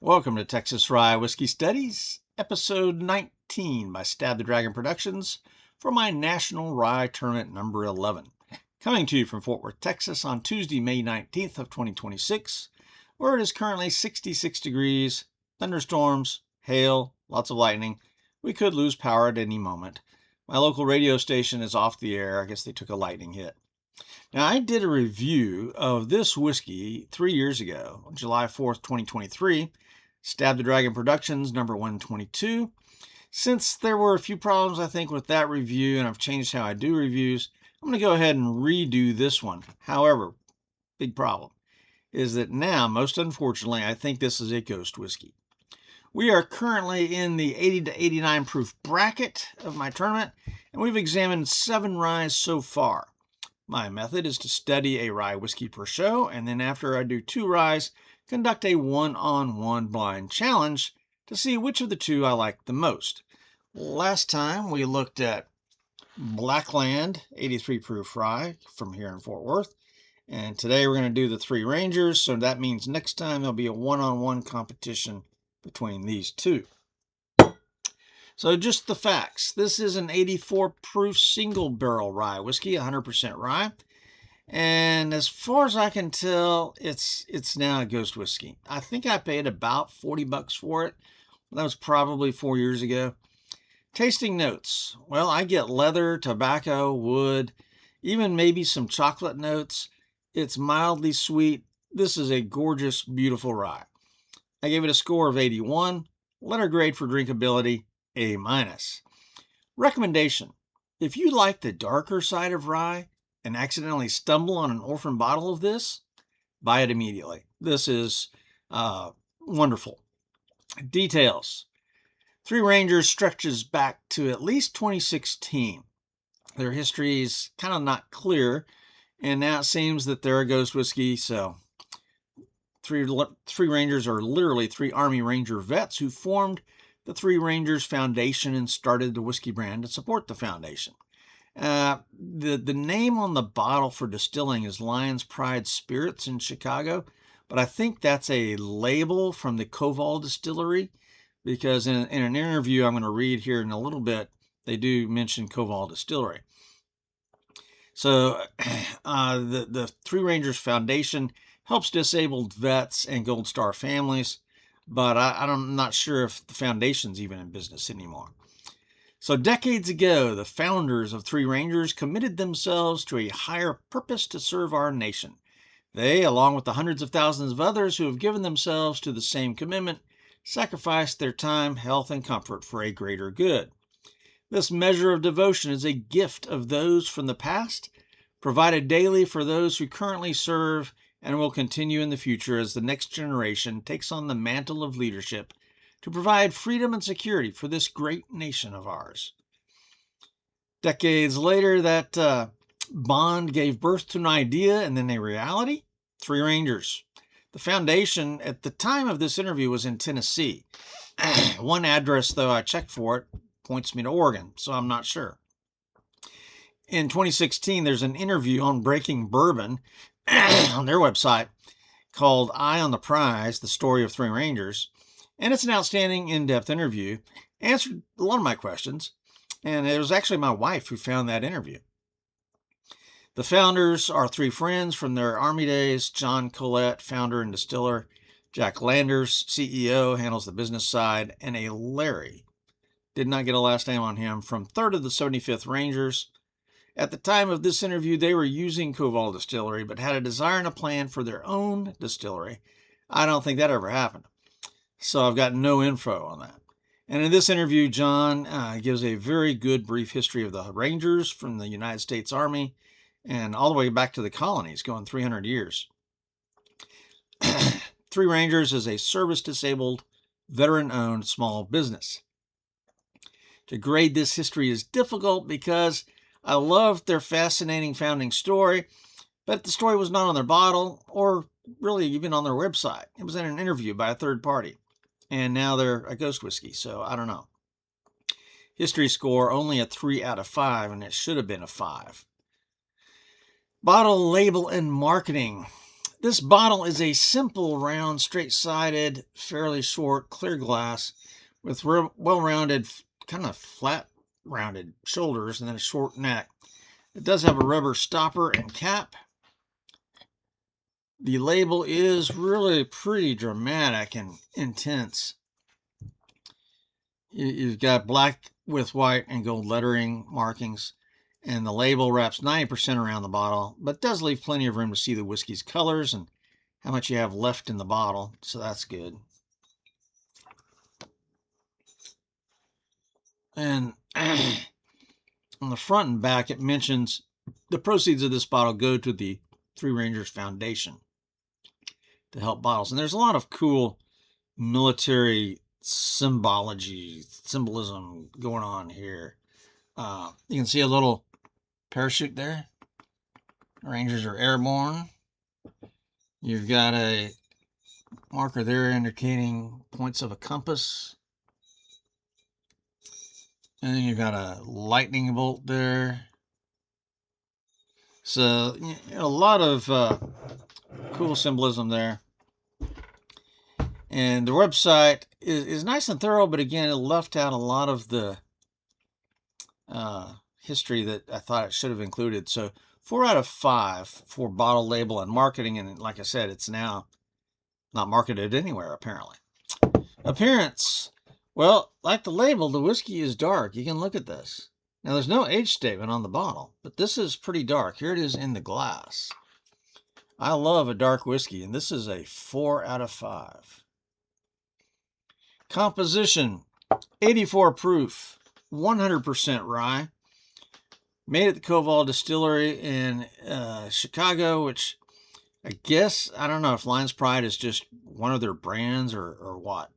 Welcome to Texas Rye Whiskey Studies, episode 19 by Stab the Dragon Productions for my National Rye Tournament number 11. Coming to you from Fort Worth, Texas on Tuesday, May 19th of 2026, where it is currently 66 degrees, thunderstorms, hail, lots of lightning. We could lose power at any moment. My local radio station is off the air. I guess they took a lightning hit. Now, I did a review of this whiskey 3 years ago, on July 4th, 2023, Stab the Dragon Productions, number 122. Since there were a few problems, I think, with that review, and I've changed how I do reviews, I'm going to go ahead and redo this one. However, big problem is that now, most unfortunately, I think this is a ghost whiskey. We are currently in the 80 to 89 proof bracket of my tournament, and we've examined 7 ryes so far. My method is to study a rye whiskey per show, and then after I do 2 ryes, conduct a one-on-one blind challenge to see which of the 2 I like the most. Last time we looked at Blackland 83 proof rye from here in Fort Worth, and today we're going to do the Three Rangers, so that means next time there'll be a one-on-one competition between these 2. So just the facts. This is an 84 proof single barrel rye whiskey, 100% rye. And as far as I can tell, it's now a ghost whiskey. I think I paid about $40 for it. That was probably 4 years ago. Tasting notes. Well, I get leather, tobacco, wood, even maybe some chocolate notes. It's mildly sweet. This is a gorgeous, beautiful rye. I gave it a score of 81. Letter grade for drinkability, A-. Recommendation. If you like the darker side of rye and accidentally stumble on an orphan bottle of this, buy it immediately. This is wonderful. Details. Three Rangers stretches back to at least 2016. Their history is kind of not clear, and now it seems that they're a ghost whiskey, so Three Rangers are literally 3 Army Ranger vets who formed the Three Rangers Foundation and started the whiskey brand to support the foundation. The name on the bottle for distilling is Lion's Pride Spirits in Chicago, but I think that's a label from the Koval Distillery, because in an interview I'm going to read here in a little bit, they do mention Koval Distillery. So the Three Rangers Foundation helps disabled vets and Gold Star families, but I'm not sure if the foundation's even in business anymore. So decades ago, the founders of Three Rangers committed themselves to a higher purpose to serve our nation. They, along with the hundreds of thousands of others who have given themselves to the same commitment, sacrificed their time, health, and comfort for a greater good. This measure of devotion is a gift of those from the past, provided daily for those who currently serve, and will continue in the future as the next generation takes on the mantle of leadership to provide freedom and security for this great nation of ours. Decades later, that bond gave birth to an idea and then a reality. Three Rangers. The foundation at the time of this interview was in Tennessee. One address, though, I checked for it, points me to Oregon, so I'm not sure. In 2016, there's an interview on Breaking Bourbon on their website called Eye on the Prize, the story of Three Rangers. And it's an outstanding, in-depth interview. Answered a lot of my questions. And it was actually my wife who found that interview. The founders are 3 friends from their Army days. John Collette, founder and distiller. Jack Landers, CEO, handles the business side. And a Larry, did not get a last name on him, from 3rd of the 75th Rangers. At the time of this interview, they were using Koval Distillery, but had a desire and a plan for their own distillery. I don't think that ever happened. So I've got no info on that. And in this interview, John gives a very good brief history of the Rangers from the United States Army and all the way back to the colonies, going 300 years. Three Rangers is a service-disabled, veteran-owned small business. To grade this history is difficult because I loved their fascinating founding story, but the story was not on their bottle or really even on their website. It was in an interview by a third party. And now they're a ghost whiskey, so I don't know. History score only a 3 out of 5, and it should have been a 5. Bottle, label, and marketing. This bottle is a simple, round, straight-sided, fairly short, clear glass with well-rounded, kind of flat-rounded shoulders and then a short neck. It does have a rubber stopper and cap. The label is really pretty dramatic and intense. You've got black with white and gold lettering markings, and the label wraps 90% around the bottle, but does leave plenty of room to see the whiskey's colors and how much you have left in the bottle, so that's good. And on the front and back, it mentions the proceeds of this bottle go to the Three Rangers Foundation to help bottles. And there's a lot of cool military symbolism going on here. You can see a little parachute there. Rangers are airborne. You've got a marker there indicating points of a compass. And then you've got a lightning bolt there. So a lot of cool symbolism there. And the website is nice and thorough, but again, it left out a lot of the history that I thought it should have included. So 4 out of 5 for bottle label and marketing. And like I said, it's now not marketed anywhere, apparently. Appearance. Well, like the label, the whiskey is dark. You can look at this. Now, there's no age statement on the bottle, but this is pretty dark. Here it is in the glass. I love a dark whiskey, and this is a 4 out of 5. Composition, 84 proof, 100% rye. Made at the Koval Distillery in Chicago, which I guess, I don't know if Lion's Pride is just one of their brands or what.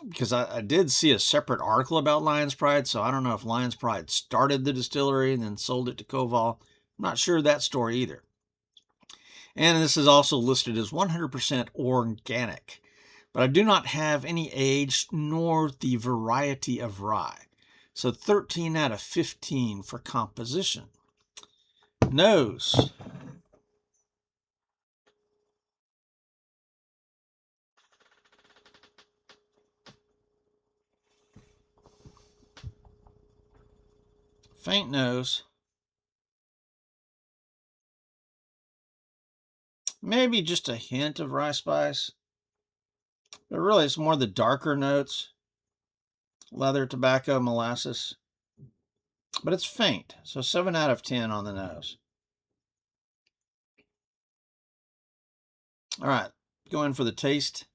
Because I did see a separate article about Lion's Pride, so I don't know if Lion's Pride started the distillery and then sold it to Koval. I'm not sure of that story either. And this is also listed as 100% organic. But I do not have any age nor the variety of rye. So 13 out of 15 for composition. Nose. Faint nose. Maybe just a hint of rye spice. But really, it's more the darker notes. Leather, tobacco, molasses. But it's faint. So 7 out of 10 on the nose. All right, go in for the taste.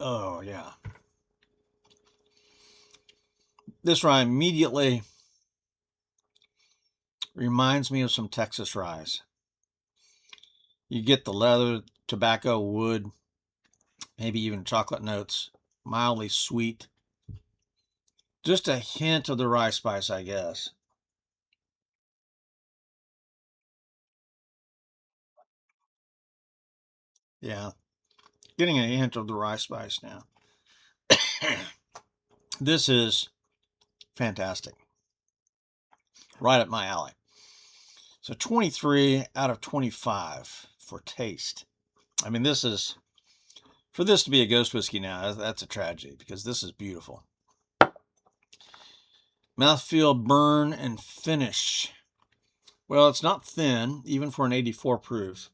Oh, yeah. This rye immediately reminds me of some Texas ryes. You get the leather, tobacco, wood, maybe even chocolate notes, mildly sweet. Just a hint of the rye spice, I guess. Yeah, getting a hint of the rye spice now. This is fantastic. Right up my alley. So 23 out of 25 for taste. I mean, this is, for this to be a ghost whiskey now, that's a tragedy because this is beautiful. Mouthfeel, burn, and finish. Well, it's not thin, even for an 84 proof.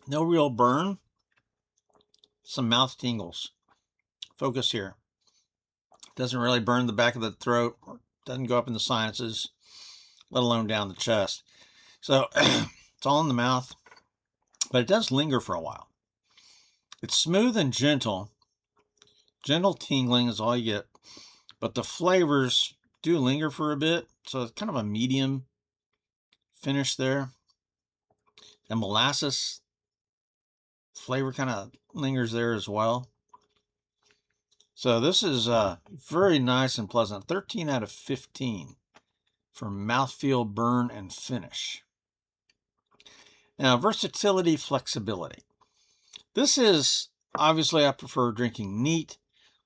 No real burn. Some mouth tingles. Focus here. Doesn't really burn the back of the throat. Doesn't go up in the sinuses, let alone down the chest. So it's all in the mouth, but it does linger for a while. It's smooth and gentle. Gentle tingling is all you get, but the flavors do linger for a bit. So it's kind of a medium finish there. And molasses flavor kind of lingers there as well. So this is very nice and pleasant. 13 out of 15 for mouthfeel, burn, and finish. Now, versatility, flexibility. This is, obviously, I prefer drinking neat,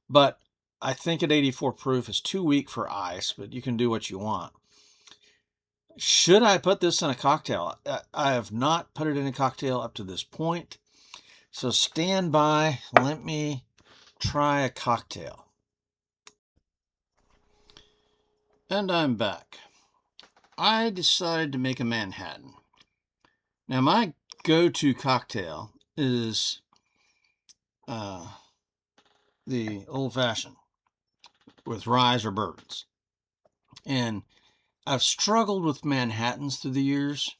but I think at 84 proof is too weak for ice, but you can do what you want. Should I put this in a cocktail? I have not put it in a cocktail up to this point. So stand by. Let me try a cocktail. And I'm back. I decided to make a Manhattan. Now, my go-to cocktail is the old-fashioned with rye or bourbons. And I've struggled with Manhattans through the years.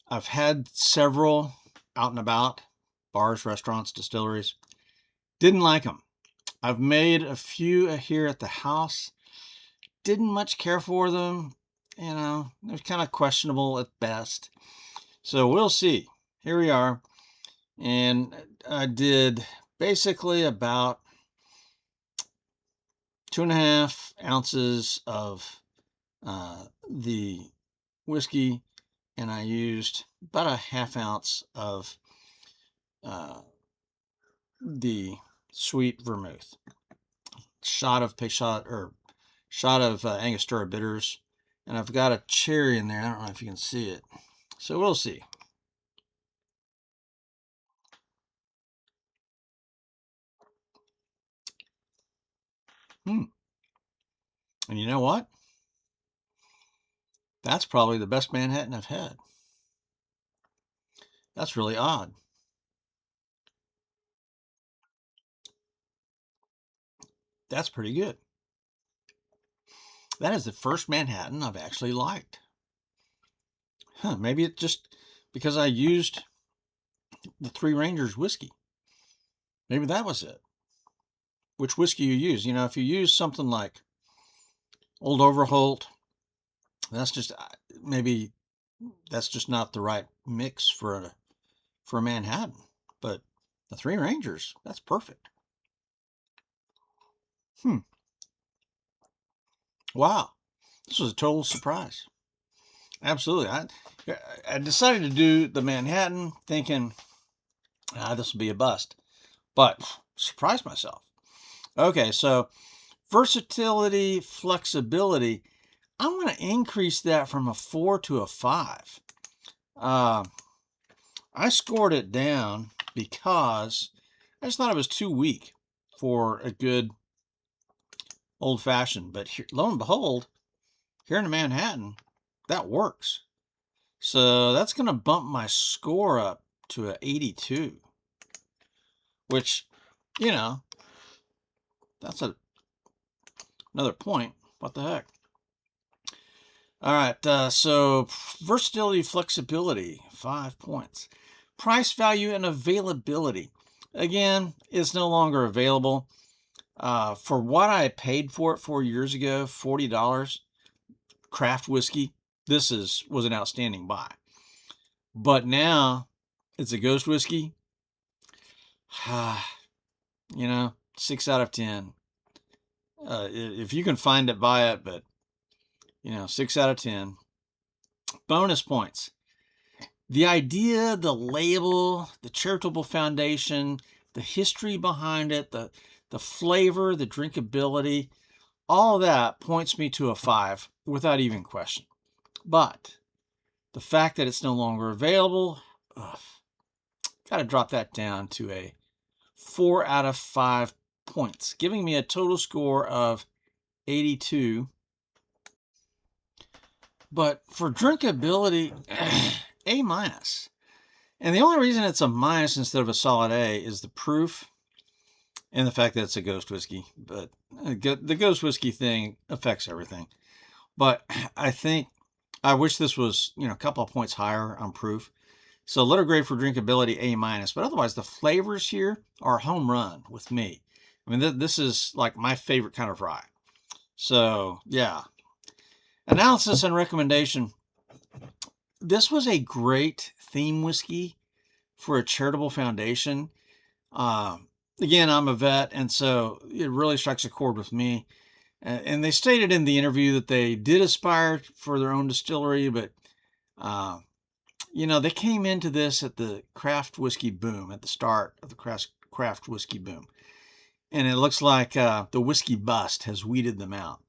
I've had several out and about, bars, restaurants, distilleries. Didn't like them. I've made a few here at the house. Didn't much care for them. They're kind of questionable at best. So we'll see. Here we are. And I did basically about 2.5 ounces of the whiskey, and I used about a 1/2 ounce of the sweet vermouth. Shot of Angostura bitters, and I've got a cherry in there. I don't know if you can see it, so we'll see. And you know what? That's probably the best Manhattan I've had. That's really odd. That's pretty good. That is the first Manhattan I've actually liked. Maybe it's just because I used the Three Rangers whiskey. Maybe that was it. Which whiskey you use. If you use something like Old Overholt, that's just maybe that's just not the right mix for a Manhattan. But the Three Rangers, that's perfect. Wow. This was a total surprise. Absolutely. I decided to do the Manhattan thinking this will be a bust, but surprised myself. Okay, so versatility, flexibility. I'm going to increase that from a 4 to a 5. I scored it down because I just thought it was too weak for a good old-fashioned. But here, lo and behold, here in Manhattan, that works. So that's going to bump my score up to an 82, which, that's another point. What the heck? All right, so versatility, flexibility, 5 points. Price, value, and availability. Again, it's no longer available. For what I paid for it 4 years ago, $40, craft whiskey, this was an outstanding buy. But now it's a ghost whiskey. 6 out of 10. If you can find it, buy it, but 6 out of 10. Bonus points. The idea, the label, the charitable foundation, the history behind it, the flavor, the drinkability, all that points me to a 5 without even question. But the fact that it's no longer available, got to drop that down to a 4 out of 5 points, giving me a total score of 82. But for drinkability, A minus. And the only reason it's a minus instead of a solid A is the proof and the fact that it's a ghost whiskey. But the ghost whiskey thing affects everything. But I wish this was, a couple of points higher on proof. So letter grade for drinkability, A minus. But otherwise, the flavors here are home run with me. I mean, this is like my favorite kind of rye. So, yeah. Analysis and recommendation. This was a great theme whiskey for a charitable foundation. Again, I'm a vet, and so it really strikes a chord with me. And they stated in the interview that they did aspire for their own distillery, but they came into this at the craft whiskey boom, at the start of the craft whiskey boom. and it looks like the whiskey bust has weeded them out.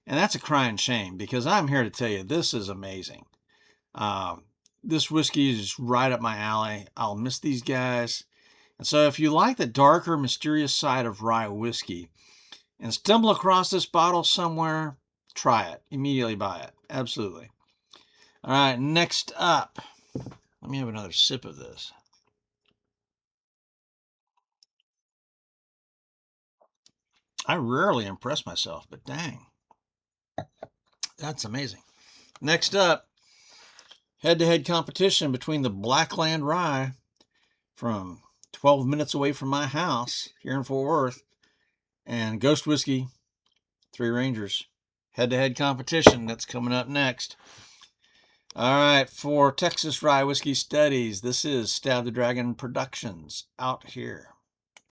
And that's a crying shame, because I'm here to tell you this is amazing. This whiskey is right up my alley. I'll miss these guys. And so if you like the darker, mysterious side of rye whiskey and stumble across this bottle somewhere, try it. Immediately buy it. Absolutely. All right, next up, let me have another sip of this. I rarely impress myself, but dang, that's amazing. Next up, head-to-head competition between the Blackland Rye from 12 minutes away from my house here in Fort Worth and Ghost Whiskey, Three Rangers. Head-to-head competition, that's coming up next. All right, for Texas Rye Whiskey Studies, this is Stab the Dragon Productions out here.